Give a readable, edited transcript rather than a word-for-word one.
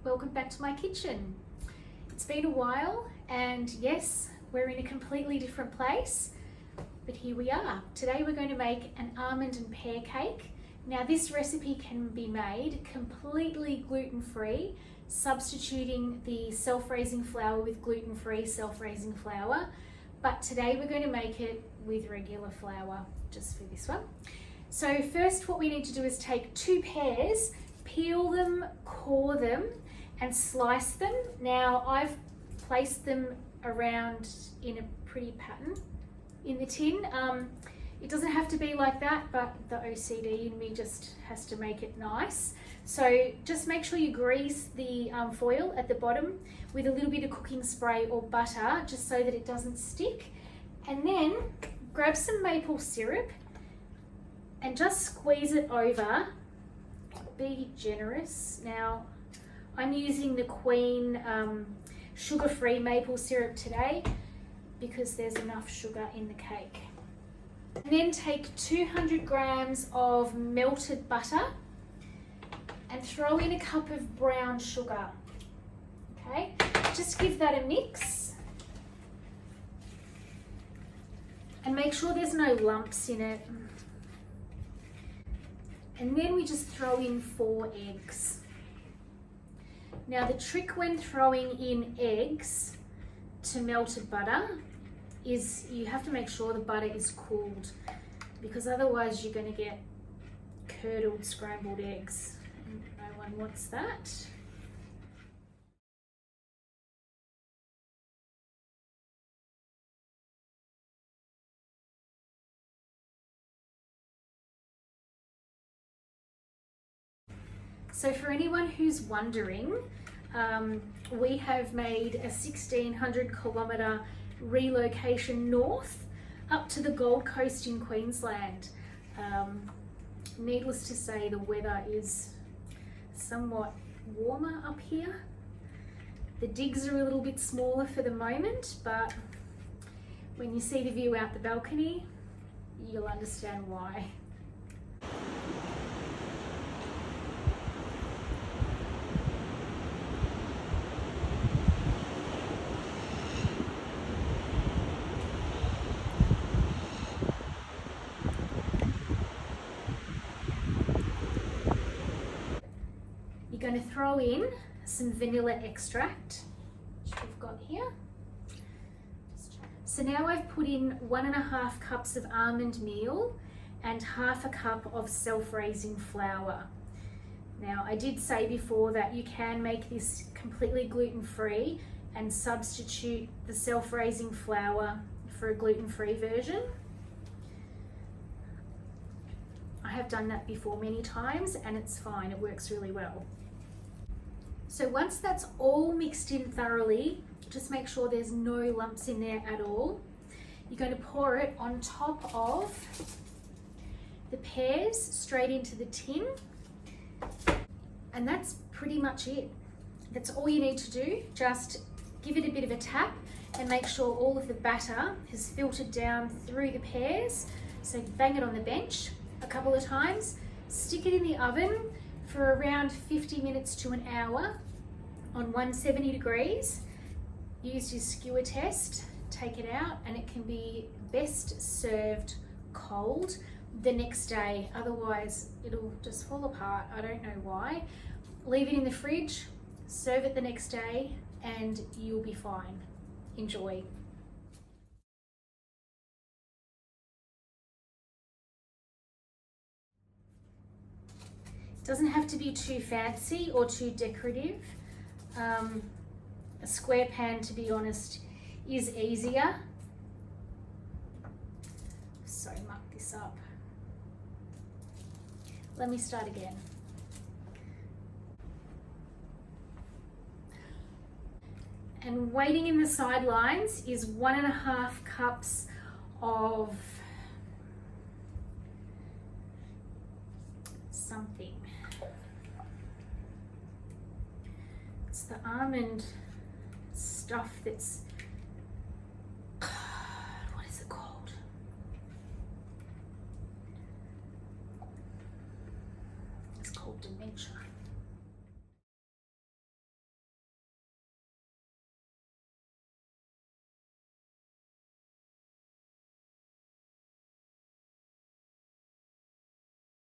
welcome back to my kitchen. It's been a while and yes, we're in a completely different place, but here we are. Today we're going to make an almond and pear cake. Now this recipe can be made completely gluten-free, substituting the self-raising flour with gluten-free self-raising flour, but today we're going to make it with regular flour just for this one. So first what we need to do is take 2 pears, peel them, core them and slice them. Now I've placed them around in a pretty pattern in the tin. It doesn't have to be like that, but the OCD in me just has to make it nice. So just make sure you grease the foil at the bottom with a little bit of cooking spray or butter just so that it doesn't stick. And then grab some maple syrup and just squeeze it over. Be generous. Now I'm using the Queen sugar-free maple syrup today because there's enough sugar in the cake. And then take 200 grams of melted butter and throw in a cup of brown sugar. Okay, just give that a mix and make sure there's no lumps in it. And then we just throw in 4 eggs. Now the trick when throwing in eggs to melted butter is you have to make sure the butter is cooled, because otherwise you're going to get curdled scrambled eggs. No one wants that. So for anyone who's wondering, we have made a 1,600-kilometre relocation north up to the Gold Coast in Queensland. Needless to say, the weather is somewhat warmer up here. The digs are a little bit smaller for the moment, but when you see the view out the balcony, you'll understand why. You're going to throw in some vanilla extract, which we've got here. So now I've put in 1.5 cups of almond meal and 1/2 cup of self-raising flour. Now I did say before that you can make this completely gluten-free and substitute the self-raising flour for a gluten-free version. I have done that before many times and it's fine, it works really well. So once that's all mixed in thoroughly, just make sure there's no lumps in there at all. You're going to pour it on top of the pears straight into the tin. And that's pretty much it. That's all you need to do. Just give it a bit of a tap and make sure all of the batter has filtered down through the pears. So bang it on the bench a couple of times. Stick it in the oven for around 50 minutes to an hour on 170 degrees. Use your skewer test, take it out, and it can be best served cold the next day. Otherwise, it'll just fall apart. I don't know why. Leave it in the fridge, serve it the next day, and you'll be fine. Enjoy. Doesn't have to be too fancy or too decorative. A square pan, to be honest, is easier. So muck this up. Let me start again. And waiting in the sidelines is 1.5 cups of something. It's the almond stuff that's